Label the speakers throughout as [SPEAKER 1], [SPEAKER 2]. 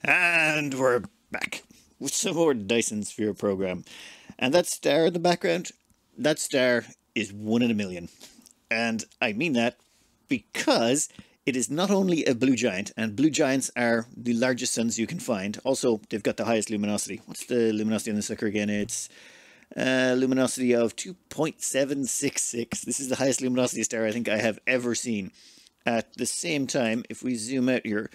[SPEAKER 1] And we're back with some more Dyson Sphere program. And that star in the background, that star is 1 in a million. And I mean that because it is not only a blue giant, and blue giants are the largest suns you can find. Also, they've got the highest luminosity. What's the luminosity on the sucker again? It's luminosity of 2.766. This is the highest luminosity star I think I have ever seen. At the same time, if we zoom out here,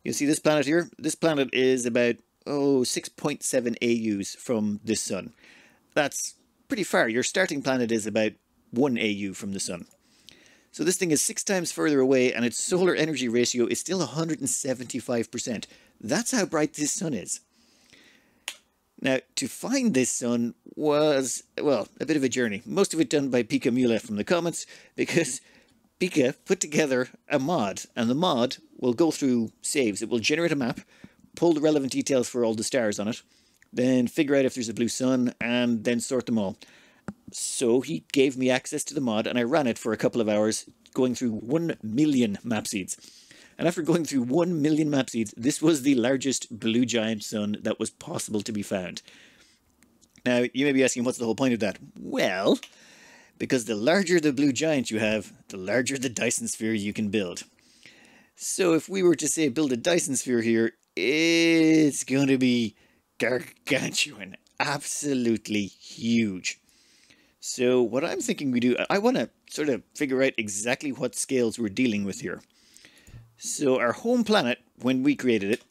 [SPEAKER 1] you see this planet here? This planet is about 6.7 AUs from this sun. That's pretty far. Your starting planet is about 1 AU from the sun. So this thing is 6 times further away, and its solar energy ratio is still 175%. That's how bright this sun is. Now, to find this sun was, well, a bit of a journey. Most of it done by Pika Mule from the comments, because Pika put together a mod, and the mod will go through saves. It will generate a map, pull the relevant details for all the stars on it, then figure out if there's a blue sun, and then sort them all. So he gave me access to the mod, and I ran it for a couple of hours, going through 1 million map seeds. And after going through 1 million map seeds, this was the largest blue giant sun that was possible to be found. Now, you may be asking, what's the whole point of that? Well, because the larger the blue giant you have, the larger the Dyson Sphere you can build. So if we were to say build a Dyson Sphere here, it's going to be gargantuan, absolutely huge. So what I'm thinking we do, I want to sort of figure out exactly what scales we're dealing with here. So our home planet, when we created it,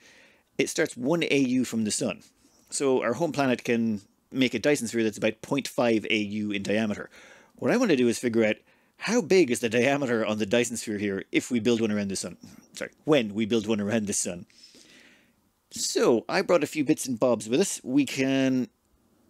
[SPEAKER 1] it starts 1 AU from the sun. So our home planet can make a Dyson Sphere that's about 0.5 AU in diameter. What I want to do is figure out how big is the diameter on the Dyson Sphere here if we build one around the sun. Sorry, when we build one around the sun. So I brought a few bits and bobs with us. We can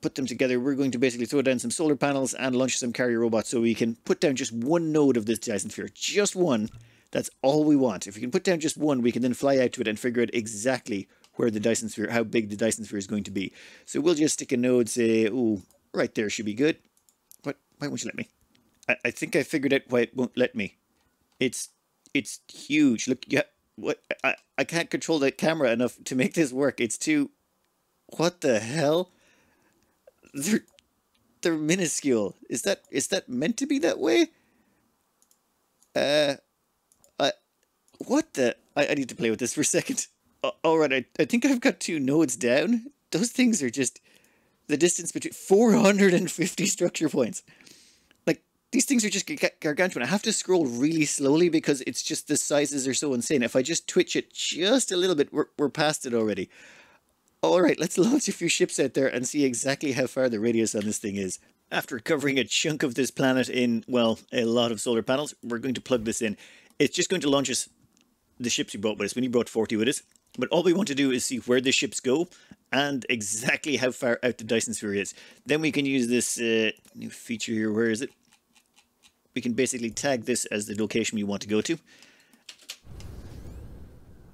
[SPEAKER 1] put them together. We're going to basically throw down some solar panels and launch some carrier robots so we can put down just one node of this Dyson Sphere. Just one. That's all we want. If we can put down just one, we can then fly out to it and figure out exactly where the Dyson Sphere, how big the Dyson Sphere is going to be. So we'll just stick a node, say, oh, right there should be good. What? Why won't you let me? I think I figured out why it won't let me. It's huge. Look, yeah, what? I can't control the camera enough to make this work. It's too. What the hell? They're minuscule. Is that meant to be that way? What the? I need to play with this for a second. Alright, I think I've got 2 nodes down. Those things are just the distance between 450 structure points. Like, these things are just gargantuan. I have to scroll really slowly because it's just the sizes are so insane. If I just twitch it just a little bit, we're past it already. Alright, let's launch a few ships out there and see exactly how far the radius on this thing is. After covering a chunk of this planet in, well, a lot of solar panels, we're going to plug this in. It's just going to launch us the ships we brought with us. We only brought 40 with us. But all we want to do is see where the ships go and exactly how far out the Dyson Sphere is. Then we can use this new feature here. Where is it? We can basically tag this as the location we want to go to.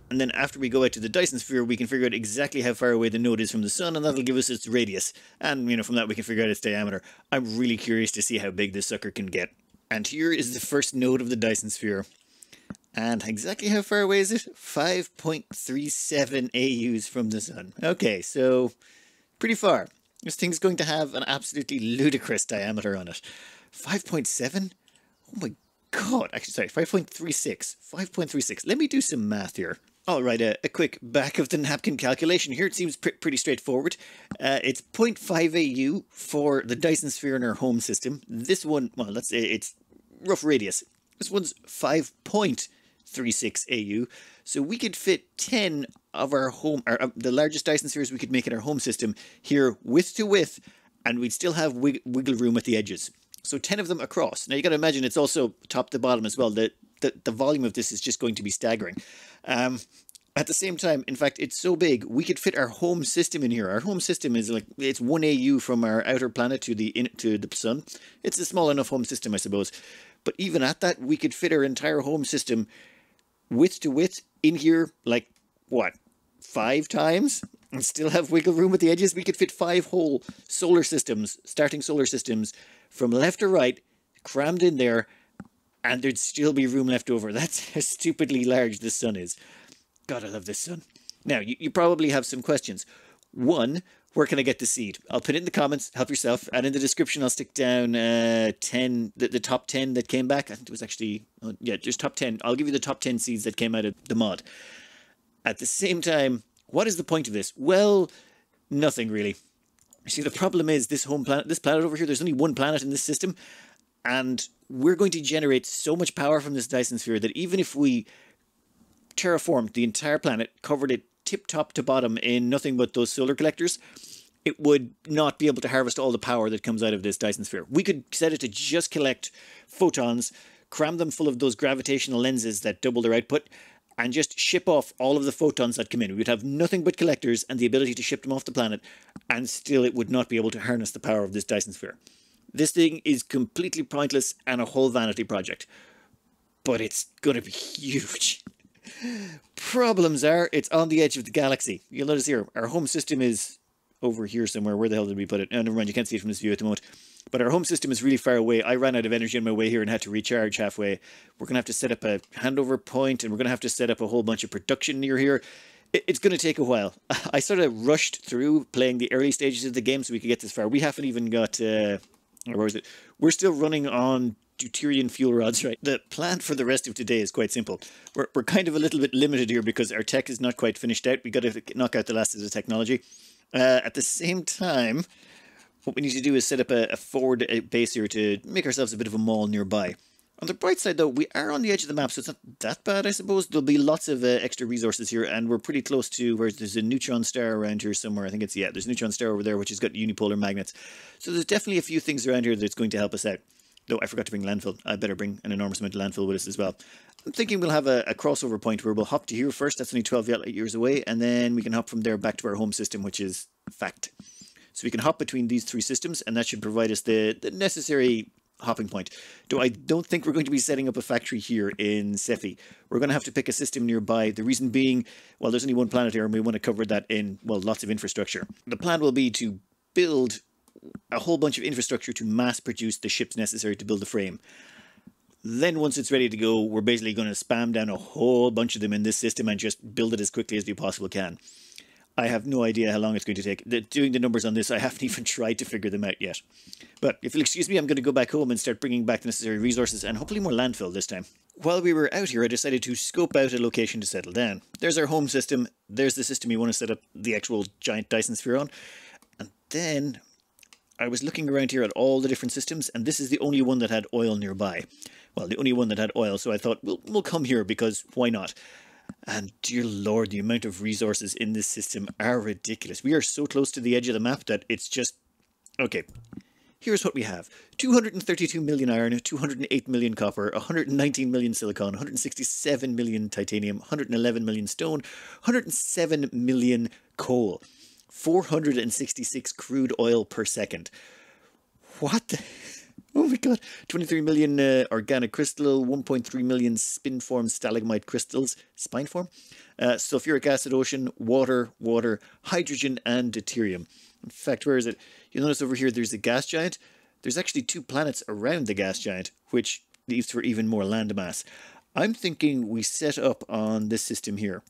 [SPEAKER 1] And then after we go out to the Dyson Sphere, we can figure out exactly how far away the node is from the sun, and that'll give us its radius. And, you know, from that we can figure out its diameter. I'm really curious to see how big this sucker can get. And here is the first node of the Dyson Sphere. And exactly how far away is it? 5.37 AUs from the sun. Okay, so pretty far. This thing's going to have an absolutely ludicrous diameter on it. 5.7? Oh my god. Actually, sorry, 5.36. 5.36. Let me do some math here. Alright, a quick back of the napkin calculation here. It seems pretty straightforward. It's 0.5 AU for the Dyson Sphere in our home system. This one, well, let's say it's rough radius. This one's 5.36 AU. So we could fit 10 of our home, the largest Dyson Spheres we could make in our home system here width to width, and we'd still have wiggle room at the edges. So 10 of them across. Now you got to imagine it's also top to bottom as well. The volume of this is just going to be staggering. At the same time, in fact, it's so big, we could fit our home system in here. Our home system is like, it's 1 AU from our outer planet to the sun. It's a small enough home system, I suppose. But even at that, we could fit our entire home system width to width in here, like, what, 5 times? And still have wiggle room at the edges? We could fit 5 whole solar systems, starting solar systems, from left to right, crammed in there, and there'd still be room left over. That's how stupidly large this sun is. God, I love this sun. Now, you probably have some questions. One, where can I get the seed? I'll put it in the comments, help yourself, and in the description I'll stick down 10, the top 10 that came back. I think it was actually, yeah, just top 10. I'll give you the top 10 seeds that came out of the mod. At the same time, what is the point of this? Well, nothing really. See, the problem is this planet over here, there's only one planet in this system, and we're going to generate so much power from this Dyson Sphere that even if we terraformed the entire planet, covered it tip top to bottom in nothing but those solar collectors, it would not be able to harvest all the power that comes out of this Dyson Sphere. We could set it to just collect photons, cram them full of those gravitational lenses that double their output, and just ship off all of the photons that come in. We would have nothing but collectors and the ability to ship them off the planet, and still it would not be able to harness the power of this Dyson Sphere. This thing is completely pointless and a whole vanity project. But it's going to be huge. Problems are, it's on the edge of the galaxy. You'll notice here, our home system is over here somewhere. Where the hell did we put it? Oh, never mind, you can't see it from this view at the moment. But our home system is really far away. I ran out of energy on my way here and had to recharge halfway. We're going to have to set up a handover point, and we're going to have to set up a whole bunch of production near here. It's going to take a while. I sort of rushed through playing the early stages of the game so we could get this far. We haven't even got... where is it? We're still running on deuterium fuel rods, right? The plan for the rest of today is quite simple. We're kind of a little bit limited here because our tech is not quite finished out. We got to knock out the last of the technology. At the same time, what we need to do is set up a forward base here to make ourselves a bit of a mall nearby. On the bright side, though, we are on the edge of the map, so it's not that bad, I suppose. There'll be lots of extra resources here, and we're pretty close to where there's a neutron star around here somewhere. I think it's, yeah, there's a neutron star over there, which has got unipolar magnets. So there's definitely a few things around here that's going to help us out. Though I forgot to bring landfill. I better bring an enormous amount of landfill with us as well. I'm thinking we'll have a crossover point where we'll hop to here first. That's only 12 light years away, and then we can hop from there back to our home system, which is fact. So we can hop between these three systems, and that should provide us the necessary hopping point. I don't think we're going to be setting up a factory here in Cephei. We're going to have to pick a system nearby. The reason being, well, there's only one planet here and we want to cover that in, well, lots of infrastructure. The plan will be to build a whole bunch of infrastructure to mass produce the ships necessary to build the frame. Then once it's ready to go, we're basically going to spam down a whole bunch of them in this system and just build it as quickly as we possibly can. I have no idea how long it's going to take. Doing the numbers on this, I haven't even tried to figure them out yet. But if you'll excuse me, I'm going to go back home and start bringing back the necessary resources and hopefully more landfill this time. While we were out here, I decided to scope out a location to settle down. There's our home system. There's the system you want to set up the actual giant Dyson Sphere on. And then I was looking around here at all the different systems, and this is the only one that had oil nearby. Well, the only one that had oil, so I thought, we'll come here because why not? And dear Lord, the amount of resources in this system are ridiculous. We are so close to the edge of the map that it's just... Okay, here's what we have. 232 million iron, 208 million copper, 119 million silicon, 167 million titanium, 111 million stone, 107 million coal, 466 crude oil per second. What the... Oh my god, 23 million organic crystal, 1.3 million spin-form stalagmite crystals, spine form, sulfuric acid ocean, water, hydrogen, and deuterium. In fact, where is it? You'll notice over here there's a gas giant. There's actually 2 planets around the gas giant, which leaves for even more land mass. I'm thinking we set up on this system here.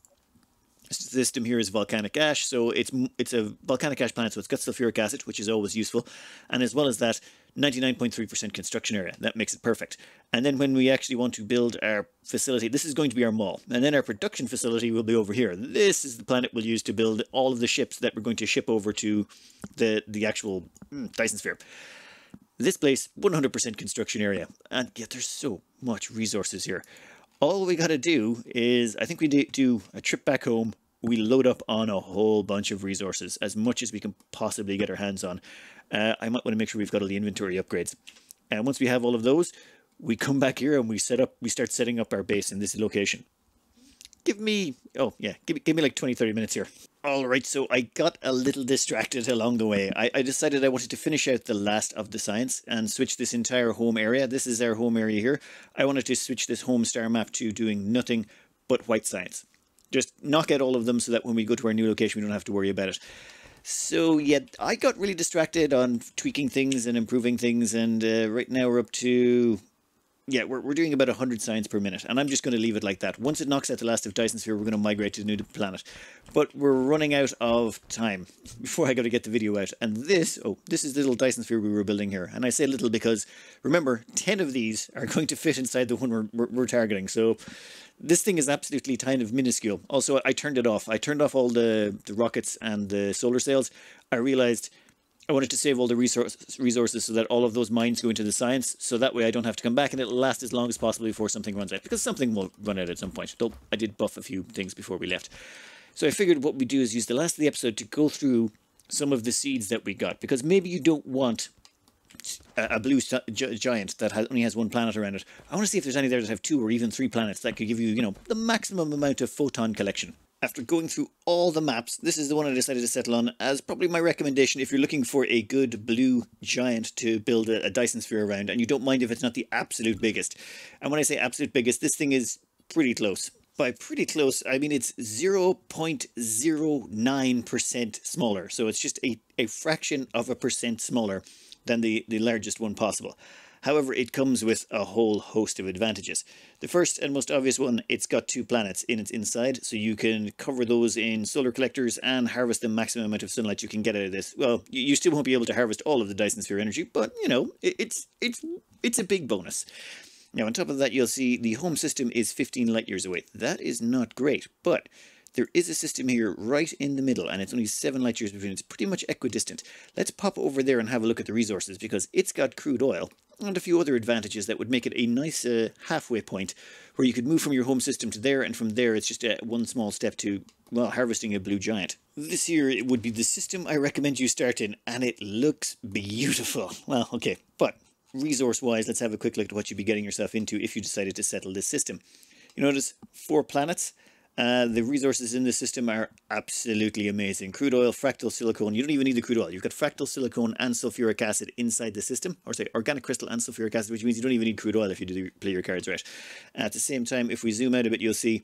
[SPEAKER 1] This system here is volcanic ash, so it's a volcanic ash planet, so it's got sulfuric acid, which is always useful, and as well as that, 99.3% construction area. That makes it perfect. And then when we actually want to build our facility, this is going to be our mall, and then our production facility will be over here. This is the planet we'll use to build all of the ships that we're going to ship over to the actual Dyson Sphere. This place, 100% construction area, and yet there's so much resources here. All we got to do is, I think we do a trip back home. We load up on a whole bunch of resources, as much as we can possibly get our hands on. I might want to make sure we've got all the inventory upgrades. And once we have all of those, we come back here and we start setting up our base in this location. Give me like 20-30 minutes here. Alright, so I got a little distracted along the way. I decided I wanted to finish out the last of the science and switch this entire home area. This is our home area here. I wanted to switch this home star map to doing nothing but white science. Just knock out all of them so that when we go to our new location we don't have to worry about it. So yeah, I got really distracted on tweaking things and improving things, and right now we're up to yeah, we're doing about 100 signs per minute, and I'm just going to leave it like that. Once it knocks out the last of Dyson Sphere, we're going to migrate to the new planet. But we're running out of time before I got to get the video out. And this is the little Dyson Sphere we were building here. And I say little because, remember, 10 of these are going to fit inside the one we're targeting. So this thing is absolutely kind of minuscule. Also, I turned it off. I turned off all the rockets and the solar sails. I realized I wanted to save all the resources so that all of those mines go into the science, so that way I don't have to come back and it'll last as long as possible before something runs out, because something will run out at some point. Though I did buff a few things before we left. So I figured what we do is use the last of the episode to go through some of the seeds that we got, because maybe you don't want a blue giant that only has one planet around it. I want to see if there's any there that have 2 or even 3 planets that could give you, you know, the maximum amount of photon collection. After going through all the maps, this is the one I decided to settle on as probably my recommendation if you're looking for a good blue giant to build a Dyson Sphere around, and you don't mind if it's not the absolute biggest. And when I say absolute biggest, this thing is pretty close. By pretty close, I mean it's 0.09% smaller. So it's just a fraction of a percent smaller than the largest one possible. However, it comes with a whole host of advantages. The first and most obvious one, it's got 2 planets in its inside, so you can cover those in solar collectors and harvest the maximum amount of sunlight you can get out of this. Well, you still won't be able to harvest all of the Dyson Sphere energy, but, you know, it's a big bonus. Now, on top of that, you'll see the home system is 15 light years away. That is not great, but there is a system here right in the middle, and it's only 7 light years between. It's pretty much equidistant. Let's pop over there and have a look at the resources, because it's got crude oil and a few other advantages that would make it a nice halfway point where you could move from your home system to there, and from there it's just one small step to, well, harvesting a blue giant. This here would be the system I recommend you start in, and it looks beautiful. Well, okay, but resource-wise, let's have a quick look at what you'd be getting yourself into if you decided to settle this system. You notice 4 planets. The resources in this system are absolutely amazing. Crude oil, fractal silicone. You don't even need the crude oil. You've got fractal silicone and sulfuric acid inside the system. Or say organic crystal and sulfuric acid, which means you don't even need crude oil if you play your cards right. At the same time, if we zoom out a bit, you'll see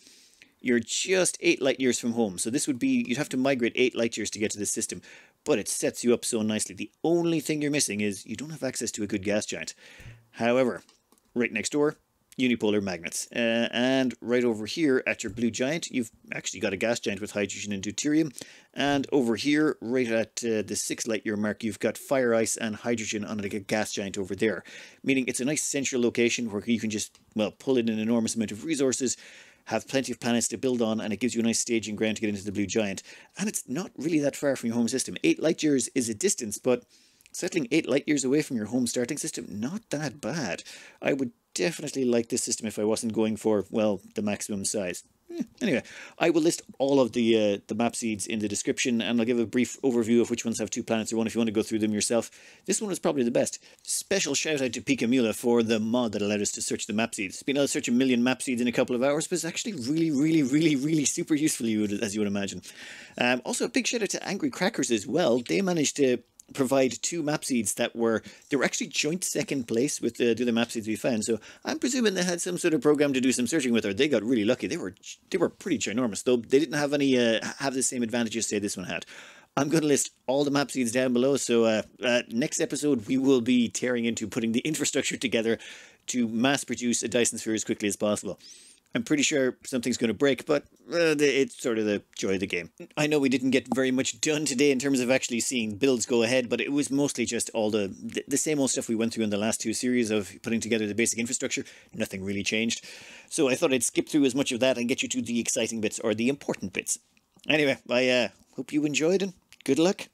[SPEAKER 1] you're just 8 light years from home. So this would be, you'd have to migrate 8 light years to get to this system. But it sets you up so nicely. The only thing you're missing is you don't have access to a good gas giant. However, right next door, unipolar magnets. And right over here at your blue giant, you've actually got a gas giant with hydrogen and deuterium. And over here, right at the 6 light year mark, you've got fire ice and hydrogen on like a gas giant over there. Meaning it's a nice central location where you can just, well, pull in an enormous amount of resources, have plenty of planets to build on, and it gives you a nice staging ground to get into the blue giant. And it's not really that far from your home system. 8 light years is a distance, but settling 8 light years away from your home starting system, not that bad. I would definitely like this system if I wasn't going for, well, the maximum size. Anyway, I will list all of the map seeds in the description, and I'll give a brief overview of which ones have 2 planets or 1 if you want to go through them yourself. This one is probably the best. Special shout out to Pikamula for the mod that allowed us to search the map seeds. It's been able to search 1 million map seeds in a couple of hours, but it's actually really super useful, as you would imagine. Also, a big shout out to Angry Crackers as well. They managed to provide 2 map seeds they were actually joint 2nd place with the other map seeds we found. So I'm presuming they had some sort of program to do some searching with, or they got really lucky. They were pretty ginormous, though they didn't have any have the same advantages say this one had. I'm going to list all the map seeds down below, so next episode we will be tearing into putting the infrastructure together to mass produce a Dyson Sphere as quickly as possible. I'm pretty sure something's going to break, but it's sort of the joy of the game. I know we didn't get very much done today in terms of actually seeing builds go ahead, but it was mostly just all the same old stuff we went through in the last 2 series of putting together the basic infrastructure. Nothing really changed. So I thought I'd skip through as much of that and get you to the exciting bits, or the important bits. Anyway, I hope you enjoyed, and good luck.